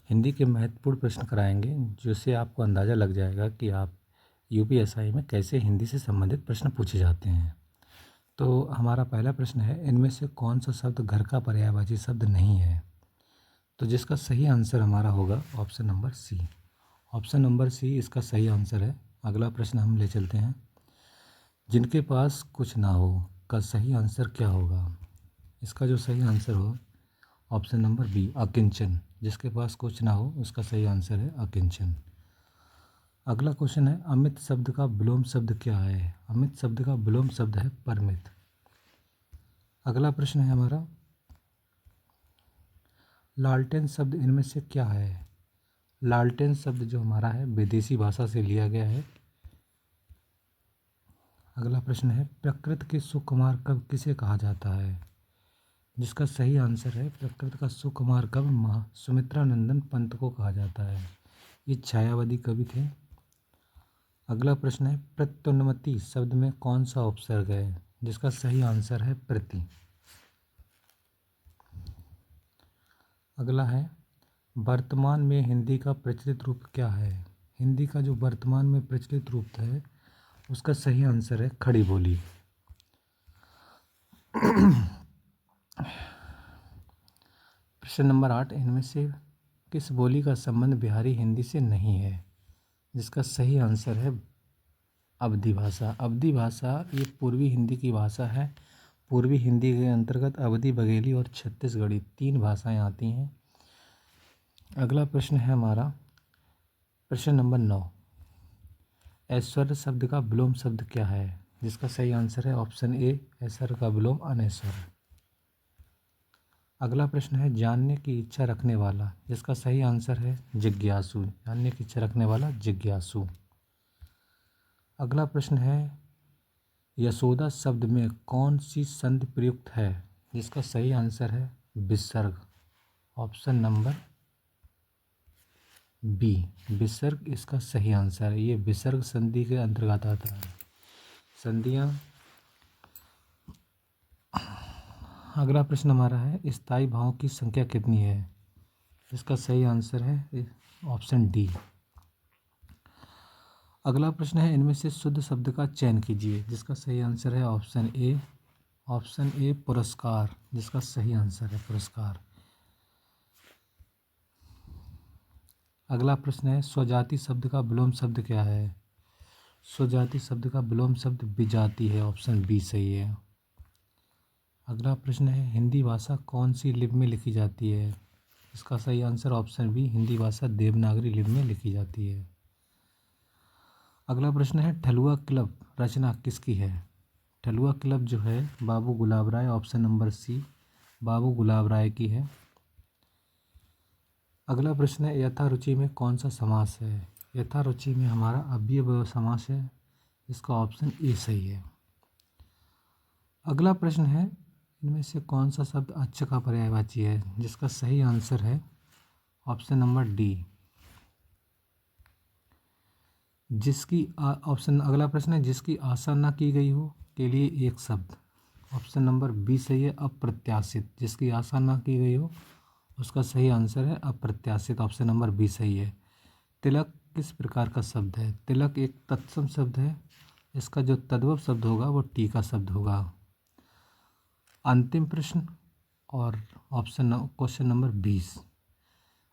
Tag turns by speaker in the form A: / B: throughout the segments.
A: हिंदी के महत्वपूर्ण प्रश्न कराएंगे जिससे आपको अंदाज़ा लग जाएगा कि आप यूपीएसआई में कैसे हिंदी से संबंधित प्रश्न पूछे जाते हैं। तो हमारा पहला प्रश्न है, इनमें से कौन सा शब्द घर का पर्यायवाची शब्द नहीं है? तो जिसका सही आंसर हमारा होगा option number C. Option number C इसका सही आंसर है। अगला प्रश्न हम ले चलते हैं, जिनके पास कुछ ना हो का सही आंसर क्या होगा? इसका जो सही आंसर हो ऑप्शन नंबर बी, अकिंचन। जिसके पास कुछ ना हो उसका सही आंसर है अकिंचन। अगला क्वेश्चन है, अमित शब्द का विलोम शब्द क्या है? अमित शब्द का विलोम शब्द है परमित। अगला प्रश्न है हमारा, लालटेन शब्द इनमें से क्या है? लालटेन शब्द जो हमारा है विदेशी भाषा से लिया गया है। अगला प्रश्न है, प्रकृत के सुकुमार कवि किसे कहा जाता है? जिसका सही आंसर है प्रकृत का सुकुमार कवि सुमित्रानंदन पंत को कहा जाता है। ये छायावादी कवि थे। अगला प्रश्न है, प्रत्युन्नति शब्द में कौन सा उपसर्ग है? जिसका सही आंसर है प्रति। अगला है, वर्तमान में हिंदी का प्रचलित रूप क्या है? हिंदी का जो वर्तमान में प्रचलित रूप है उसका सही आंसर है खड़ी बोली। प्रश्न नंबर 8, इनमें से किस बोली का संबंध बिहारी हिंदी से नहीं है? जिसका सही आंसर है अवधी भाषा। अवधी भाषा ये पूर्वी हिंदी की भाषा है। पूर्वी हिंदी के अंतर्गत अवधी, बघेली और छत्तीसगढ़ी 3 भाषाएं आती हैं। अगला प्रश्न है हमारा प्रश्न नंबर 9, ऐश्वर्य शब्द का विलोम शब्द क्या है? जिसका सही आंसर है ऑप्शन ए, ऐश्वर्य का विलोम अनैश्वर्य। अगला प्रश्न है, जानने की इच्छा रखने वाला। जिसका सही आंसर है जिज्ञासु। जानने की इच्छा रखने वाला जिज्ञासु। अगला प्रश्न है, यशोदा शब्द में कौन सी संधि प्रयुक्त है? जिसका सही आंसर है विसर्ग। ऑप्शन नंबर बी, विसर्ग इसका सही आंसर है। ये विसर्ग संधि के अंतर्गत आता है। संधियाँ। अगला प्रश्न हमारा है, स्थायी भावों की संख्या कितनी है? इसका सही आंसर है ऑप्शन डी। अगला प्रश्न है, इनमें से शुद्ध शब्द का चयन कीजिए। जिसका सही आंसर है ऑप्शन ए। ऑप्शन ए पुरस्कार। जिसका सही आंसर है पुरस्कार। अगला प्रश्न है, स्वजाति शब्द का विलोम शब्द क्या है? स्वजाति शब्द का विलोम शब्द विजाति है। ऑप्शन बी सही है। अगला प्रश्न है, हिंदी भाषा कौन सी लिपि में लिखी जाती है? इसका सही आंसर ऑप्शन बी, हिंदी भाषा देवनागरी लिपि में लिखी जाती है। अगला प्रश्न है, ठलुआ क्लब रचना किसकी है? ठलुआ क्लब जो है बाबू गुलाब राय। ऑप्शन नंबर सी, बाबू गुलाब राय की है। अगला प्रश्न है, यथारुचि में कौन सा समास है? यथारुचि में हमारा अव्ययभाव समास है। इसका ऑप्शन ए सही है। अगला प्रश्न है, इनमें से कौन सा शब्द अच्छ का पर्यायवाची है? जिसका सही आंसर है ऑप्शन नंबर डी, जिसकी ऑप्शन। अगला प्रश्न है, जिसकी आशा ना की गई हो के लिए एक शब्द। ऑप्शन नंबर बी सही है, अप्रत्याशित। जिसकी आशा ना की गई हो उसका सही आंसर है अप्रत्याशित। ऑप्शन नंबर बी सही है। तिलक किस प्रकार का शब्द है? तिलक एक तत्सम शब्द है। इसका जो तद्भव शब्द होगा वो टीका शब्द होगा। अंतिम प्रश्न और क्वेश्चन नंबर 20,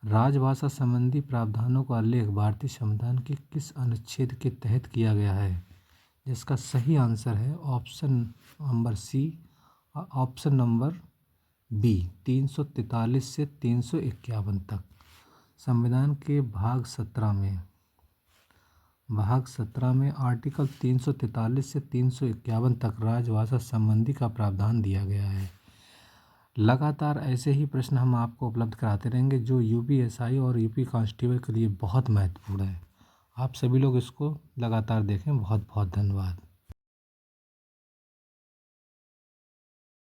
A: राजभाषा संबंधी प्रावधानों का उल्लेख भारतीय संविधान के किस अनुच्छेद के तहत किया गया है? जिसका सही आंसर है option number C, option number B, 343 से 351 तक। संविधान के भाग 17 में आर्टिकल 343 से 351 तक राजभाषा संबंधी का प्रावधान दिया गया है। लगातार ऐसे ही प्रश्न हम आपको उपलब्ध कराते रहेंगे जो यूपीएसआई और यूपी कांस्टेबल के लिए बहुत महत्वपूर्ण है। आप सभी लोग इसको लगातार देखें। बहुत बहुत धन्यवाद।